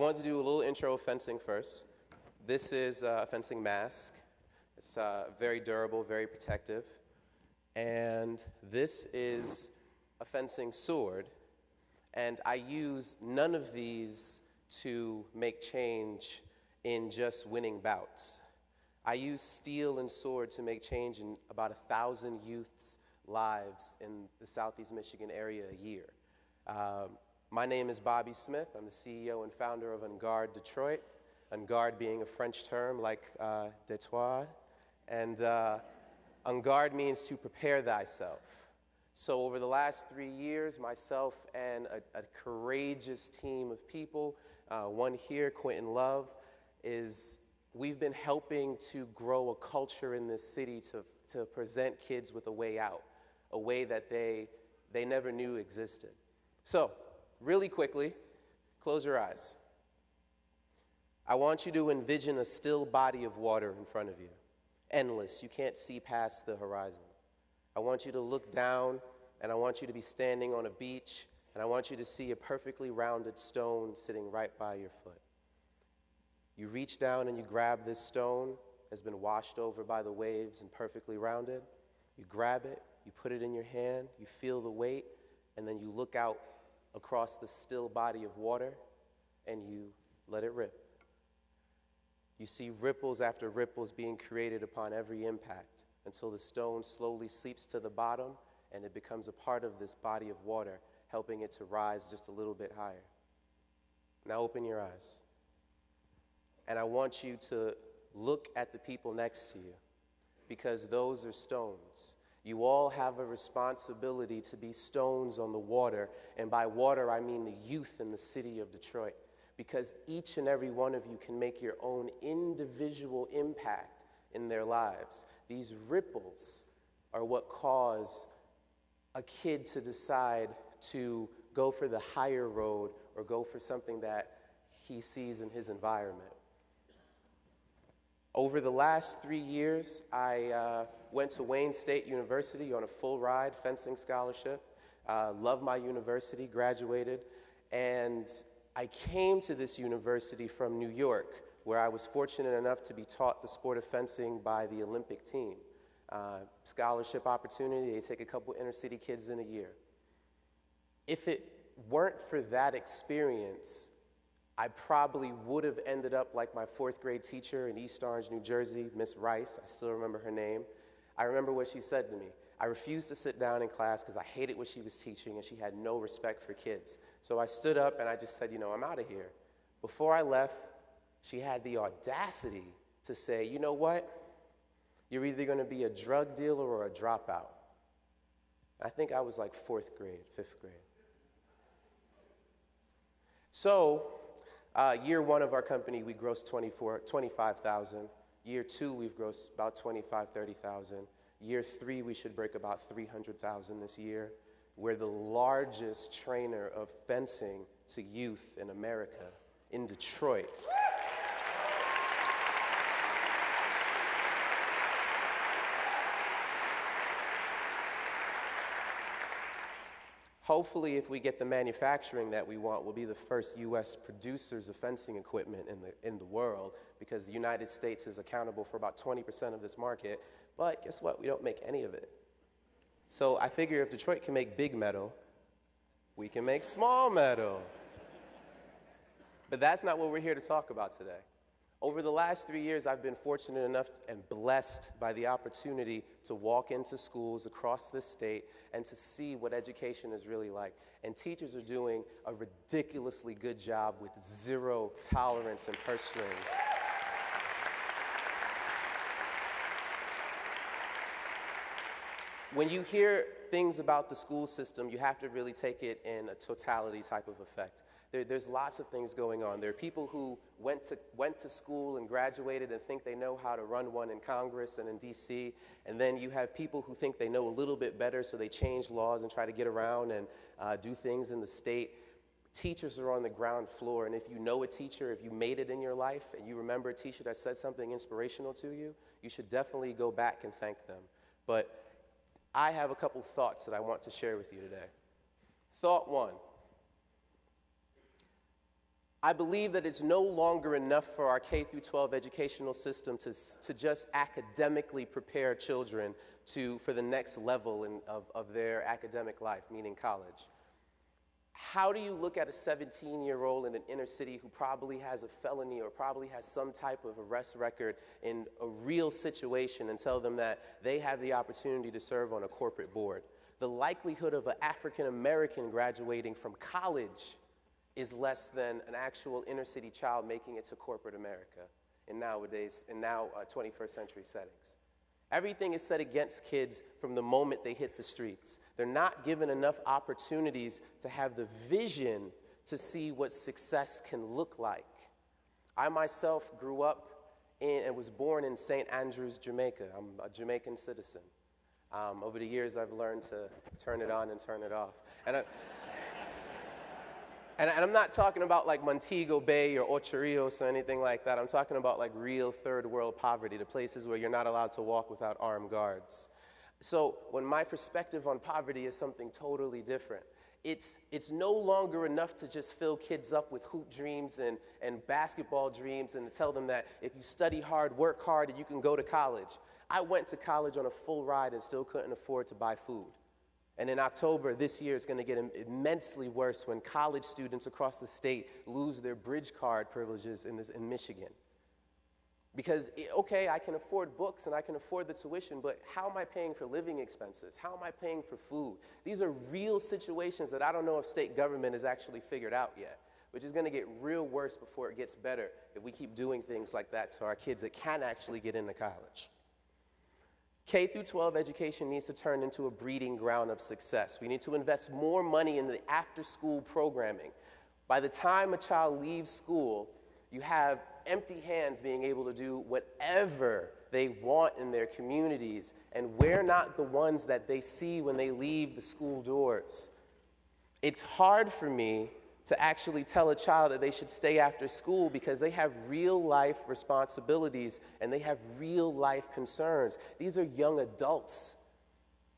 wanted to do a little intro of fencing first. This is a fencing mask. It's very durable, very protective. And this is a fencing sword. And I use none of these to make change in just winning bouts. I use steel and sword to make change in about 1,000 youths' lives in the Southeast Michigan area a year. My name is Bobby Smith. I'm the CEO and founder of Garde Detroit. Garde being a French term like Detroit. And Garde means to prepare thyself. So over the last 3 years, myself and a courageous team of people, one here, Quentin Love, we've been helping to grow a culture in this city to present kids with a way out, a way that they never knew existed. So, really quickly, close your eyes. I want you to envision a still body of water in front of you, endless. You can't see past the horizon. I want you to look down, and I want you to be standing on a beach, and I want you to see a perfectly rounded stone sitting right by your foot. You reach down and you grab this stone that's been washed over by the waves and perfectly rounded. You grab it, you put it in your hand, you feel the weight, and then you look out across the still body of water and you let it rip. You see ripples after ripples being created upon every impact until the stone slowly seeps to the bottom and it becomes a part of this body of water, helping it to rise just a little bit higher. Now open your eyes. And I want you to look at the people next to you, because those are stones. You all have a responsibility to be stones on the water, and by water I mean the youth in the city of Detroit, because each and every one of you can make your own individual impact in their lives. These ripples are what cause a kid to decide to go for the higher road or go for something that he sees in his environment. Over the last 3 years, I went to Wayne State University on a full-ride fencing scholarship. Loved my university, graduated, and I came to this university from New York, where I was fortunate enough to be taught the sport of fencing by the Olympic team. Scholarship opportunity, they take a couple inner-city kids in a year. If it weren't for that experience, I probably would have ended up like my 4th grade teacher in East Orange, New Jersey, Miss Rice. I still remember her name. I remember what she said to me. I refused to sit down in class because I hated what she was teaching and she had no respect for kids. So I stood up and I just said, I'm out of here. Before I left, she had the audacity to say, you know what? You're either going to be a drug dealer or a dropout. I think I was like 4th grade, 5th grade. So, year 1 of our company, we grossed 25,000. Year 2, we've grossed about 25, 30,000. Year 3, we should break about 300,000 this year. We're the largest trainer of fencing to youth in America, in Detroit. Hopefully, if we get the manufacturing that we want, we'll be the first U.S. producers of fencing equipment in the world, because the United States is accountable for about 20% of this market. But guess what? We don't make any of it. So I figure if Detroit can make big metal, we can make small metal. But that's not what we're here to talk about today. Over the last 3 years, I've been fortunate enough and blessed by the opportunity to walk into schools across this state and to see what education is really like. And teachers are doing a ridiculously good job with zero tolerance and purse strings. When you hear things about the school system, you have to really take it in a totality type of effect. There's lots of things going on. There are people who went to school and graduated and think they know how to run one in Congress and in D.C., and then you have people who think they know a little bit better, so they change laws and try to get around and do things in the state. Teachers are on the ground floor, and if you know a teacher, if you made it in your life, and you remember a teacher that said something inspirational to you, you should definitely go back and thank them. But I have a couple thoughts that I want to share with you today. Thought 1. I believe that it's no longer enough for our K through 12 educational system to just academically prepare children for the next level of their academic life, meaning college. How do you look at a 17-year-old in an inner city who probably has a felony or probably has some type of arrest record in a real situation and tell them that they have the opportunity to serve on a corporate board? The likelihood of an African American graduating from college is less than an actual inner city child making it to corporate America in 21st century settings. Everything is set against kids from the moment they hit the streets. They're not given enough opportunities to have the vision to see what success can look like. I myself grew up and was born in St. Andrews, Jamaica. I'm a Jamaican citizen. Over the years, I've learned to turn it on and turn it off. And I'm not talking about like Montego Bay or Ocho Rios or anything like that. I'm talking about like real third world poverty, the places where you're not allowed to walk without armed guards. So when my perspective on poverty is something totally different, it's no longer enough to just fill kids up with hoop dreams and basketball dreams and to tell them that if you study hard, work hard, you can go to college. I went to college on a full ride and still couldn't afford to buy food. And in October this year, it's going to get immensely worse when college students across the state lose their bridge card privileges in Michigan. Because, okay, I can afford books and I can afford the tuition, but how am I paying for living expenses? How am I paying for food? These are real situations that I don't know if state government has actually figured out yet, which is going to get real worse before it gets better if we keep doing things like that to our kids that can actually get into college. K through 12 education needs to turn into a breeding ground of success. We need to invest more money in the after-school programming. By the time a child leaves school, you have empty hands being able to do whatever they want in their communities, and we're not the ones that they see when they leave the school doors. It's hard for me to actually tell a child that they should stay after school because they have real-life responsibilities and they have real-life concerns. These are young adults.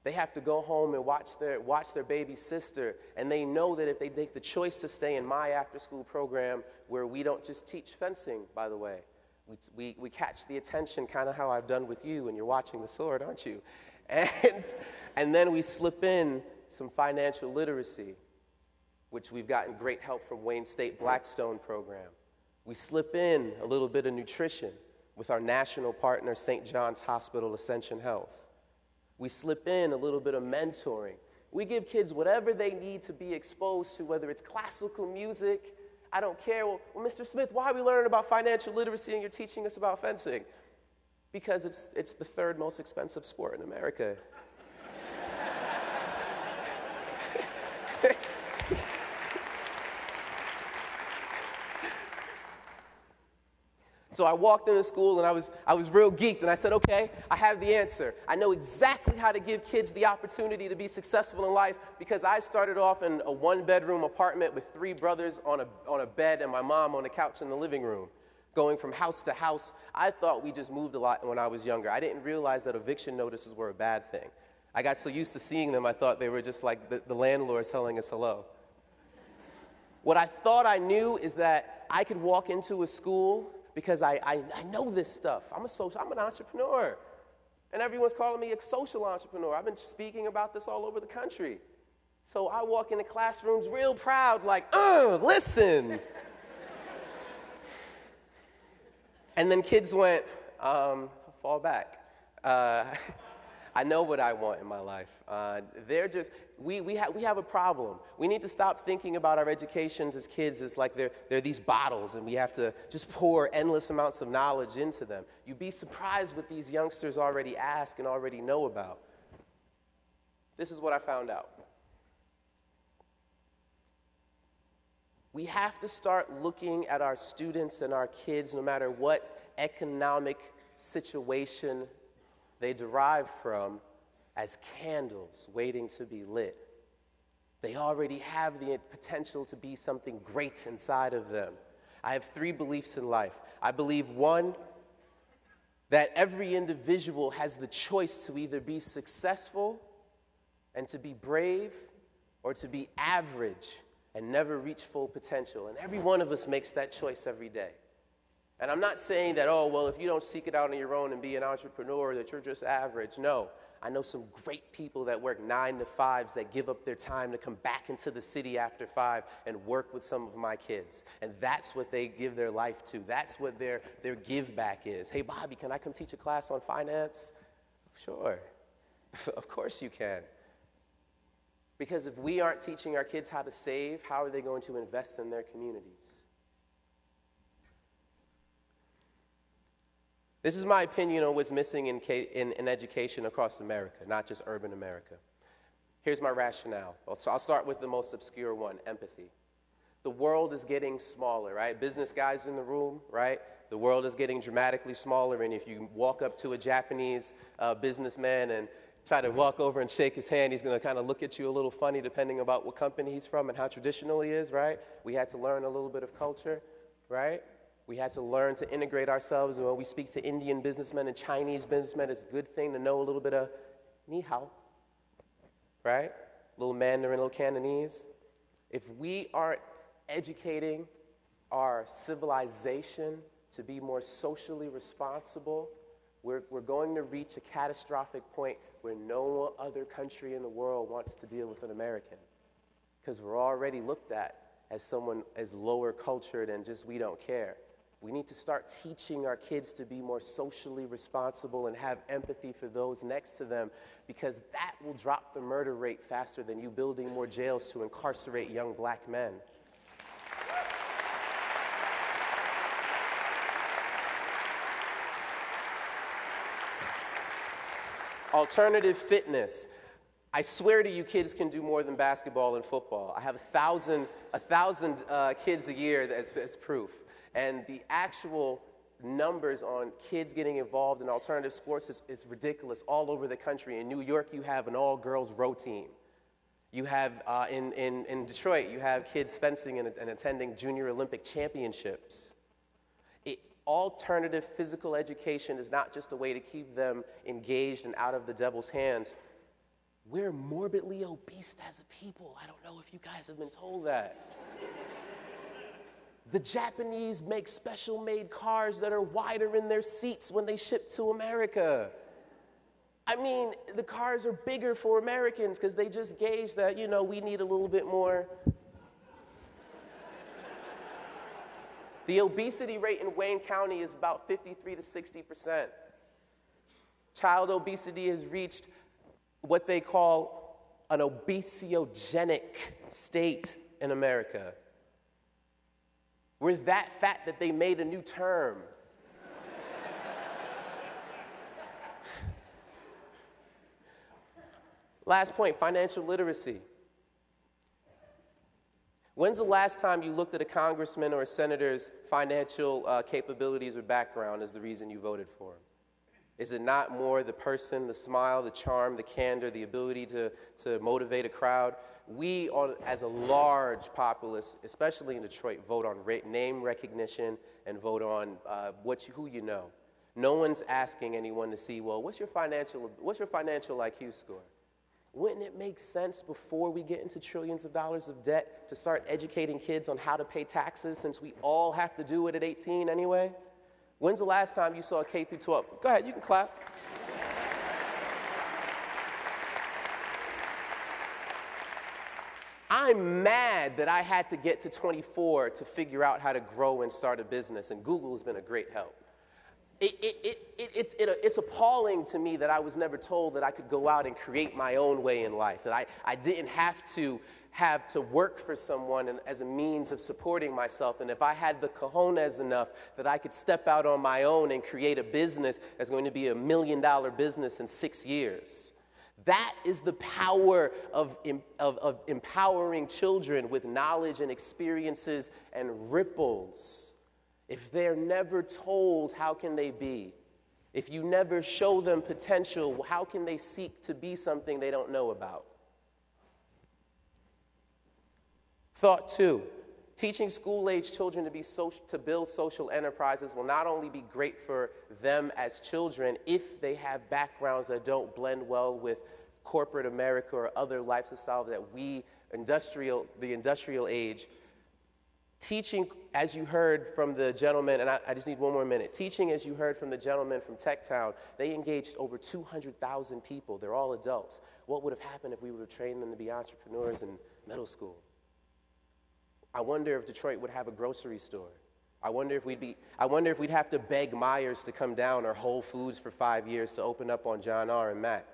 They have to go home and watch their baby sister, and they know that if they make the choice to stay in my after-school program, where we don't just teach fencing, by the way. We catch the attention, kind of how I've done with you, and you're watching the sword, aren't you? And then we slip in some financial literacy, which we've gotten great help from Wayne State Blackstone program. We slip in a little bit of nutrition with our national partner, St. John's Hospital Ascension Health. We slip in a little bit of mentoring. We give kids whatever they need to be exposed to, whether it's classical music. I don't care. Well, Mr. Smith, why are we learning about financial literacy and you're teaching us about fencing? Because it's the third most expensive sport in America. So I walked into school and I was real geeked, and I said, okay, I have the answer. I know exactly how to give kids the opportunity to be successful in life because I started off in a one-bedroom apartment with 3 brothers on a bed and my mom on a couch in the living room, going from house to house. I thought we just moved a lot when I was younger. I didn't realize that eviction notices were a bad thing. I got so used to seeing them, I thought they were just like the landlord telling us hello. What I thought I knew is that I could walk into a school because I know this stuff. I'm an entrepreneur. And everyone's calling me a social entrepreneur. I've been speaking about this all over the country. So I walk into classrooms real proud, like, listen. And then kids went, fall back. I know what I want in my life. We have a problem. We need to stop thinking about our educations as kids as like they're these bottles and we have to just pour endless amounts of knowledge into them. You'd be surprised what these youngsters already ask and already know about. This is what I found out. We have to start looking at our students and our kids, no matter what economic situation they derive from, as candles waiting to be lit. They already have the potential to be something great inside of them. I have 3 beliefs in life. I believe, 1, that every individual has the choice to either be successful and to be brave or to be average and never reach full potential. And every one of us makes that choice every day. And I'm not saying that, oh, well, if you don't seek it out on your own and be an entrepreneur, that you're just average. No. I know some great people that work 9 to 5s that give up their time to come back into the city after 5 and work with some of my kids. And that's what they give their life to. That's what their give back is. Hey, Bobby, can I come teach a class on finance? Sure. Of course you can. Because if we aren't teaching our kids how to save, how are they going to invest in their communities? This is my opinion on what's missing in education across America, not just urban America. Here's my rationale. So I'll start with the most obscure one, empathy. The world is getting smaller, right? Business guys in the room, right? The world is getting dramatically smaller, and if you walk up to a Japanese businessman and try to walk over and shake his hand, he's going to kind of look at you a little funny depending about what company he's from and how traditional he is, right? We had to learn a little bit of culture, right? We had to learn to integrate ourselves. When we speak to Indian businessmen and Chinese businessmen, it's a good thing to know a little bit of ni hao, right? A little Mandarin, a little Cantonese. If we aren't educating our civilization to be more socially responsible, we're going to reach a catastrophic point where no other country in the world wants to deal with an American, because we're already looked at as someone as lower cultured and just we don't care. We need to start teaching our kids to be more socially responsible and have empathy for those next to them, because that will drop the murder rate faster than you building more jails to incarcerate young black men. Alternative fitness. I swear to you, kids can do more than basketball and football. I have 1,000 kids a year as proof. And the actual numbers on kids getting involved in alternative sports is ridiculous all over the country. In New York, you have an all-girls row team. You have, in Detroit, you have kids fencing and attending junior Olympic championships. Alternative physical education is not just a way to keep them engaged and out of the devil's hands. We're morbidly obese as a people. I don't know if you guys have been told that. The Japanese make special-made cars that are wider in their seats when they ship to America. I mean, the cars are bigger for Americans because they just gauge that, you know, we need a little bit more. The obesity rate in Wayne County is about 53 to 60%. Child obesity has reached what they call an obesogenic state in America. We're that fat that they made a new term. Last point, financial literacy. When's the last time you looked at a congressman or a senator's financial capabilities or background as the reason you voted for him? Is it not more the person, the smile, the charm, the candor, the ability to motivate a crowd? We, as a large populace, especially in Detroit, vote on name recognition and vote on who you know. No one's asking anyone to see, well, what's your financial IQ score? Wouldn't it make sense before we get into trillions of dollars of debt to start educating kids on how to pay taxes, since we all have to do it at 18 anyway? When's the last time you saw a K through 12? Go ahead, you can clap. I'm mad that I had to get to 24 to figure out how to grow and start a business, and Google has been a great help. It's appalling to me that I was never told that I could go out and create my own way in life, that I didn't have to work for someone as a means of supporting myself, and if I had the cojones enough that I could step out on my own and create a business that's going to be $1 million business in 6 years. That is the power of empowering children with knowledge and experiences and ripples. If they're never told, how can they be? If you never show them potential, how can they seek to be something they don't know about? Thought 2, teaching school-age children to build social enterprises will not only be great for them as children if they have backgrounds that don't blend well with corporate America or other lifestyles that we the industrial age. Teaching, as you heard from the gentleman, and I just need one more minute. Teaching, as you heard from the gentleman from Techtown, they engaged over 200,000 people. They're all adults. What would have happened if we would have trained them to be entrepreneurs in middle school? I wonder if Detroit would have a grocery store. I wonder if we'd have to beg Myers to come down or Whole Foods for 5 years to open up on John R. and Mack.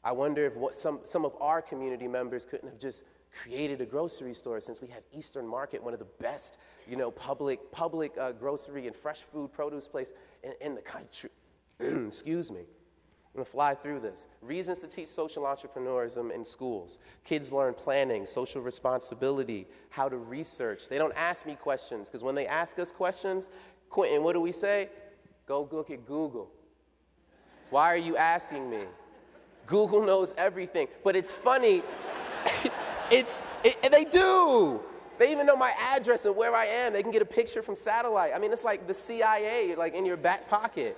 I wonder if some of our community members couldn't have just created a grocery store, since we have Eastern Market, one of the best, public grocery and fresh food produce place in the country. Excuse me. I'm going to fly through this. Reasons to teach social entrepreneurism in schools. Kids learn planning, social responsibility, how to research. They don't ask me questions, because when they ask us questions, Quentin, what do we say? Go look at Google. Why are you asking me? Google knows everything. But it's funny. They do. They even know my address and where I am. They can get a picture from satellite. I mean, it's like the CIA, like in your back pocket.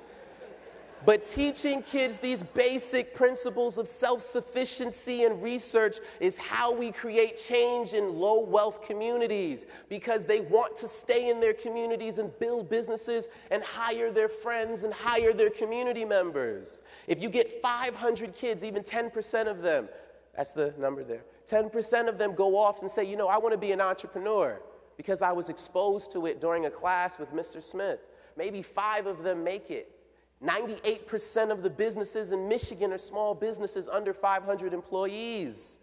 But teaching kids these basic principles of self-sufficiency and research is how we create change in low-wealth communities, because they want to stay in their communities and build businesses and hire their friends and hire their community members. If you get 500 kids, even 10% of them, that's the number there, 10% of them go off and say, I want to be an entrepreneur because I was exposed to it during a class with Mr. Smith. Maybe 5 of them make it. 98% of the businesses in Michigan are small businesses under 500 employees.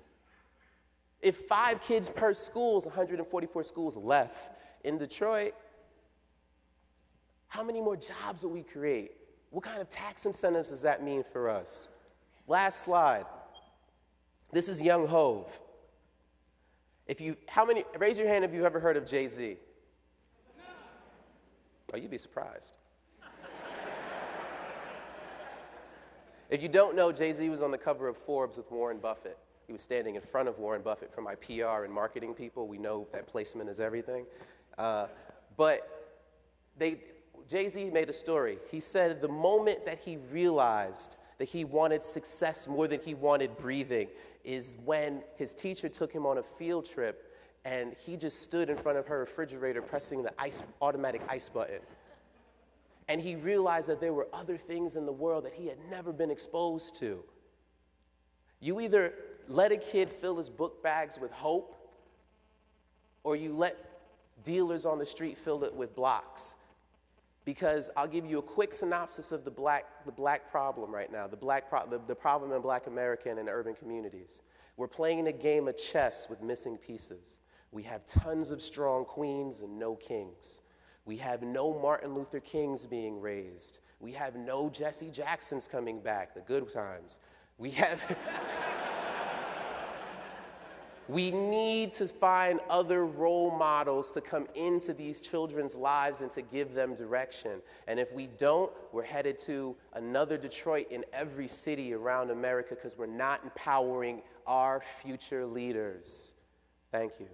If 5 kids per school, 144 schools left in Detroit, how many more jobs will we create? What kind of tax incentives does that mean for us? Last slide. This is Young Hove. Raise your hand if you've ever heard of Jay-Z. Oh, you'd be surprised. If you don't know, Jay-Z was on the cover of Forbes with Warren Buffett. He was standing in front of Warren Buffett. For my PR and marketing people, we know that placement is everything. But Jay-Z made a story. He said the moment that he realized that he wanted success more than he wanted breathing is when his teacher took him on a field trip and he just stood in front of her refrigerator pressing the automatic ice button. And he realized that there were other things in the world that he had never been exposed to. You either let a kid fill his book bags with hope, or you let dealers on the street fill it with blocks. Because I'll give you a quick synopsis of the black problem right now, the problem in Black America and in urban communities. We're playing a game of chess with missing pieces. We have tons of strong queens and no kings. We have no Martin Luther Kings being raised. We have no Jesse Jacksons coming back, the good times. We need to find other role models to come into these children's lives and to give them direction. And if we don't, we're headed to another Detroit in every city around America because we're not empowering our future leaders. Thank you.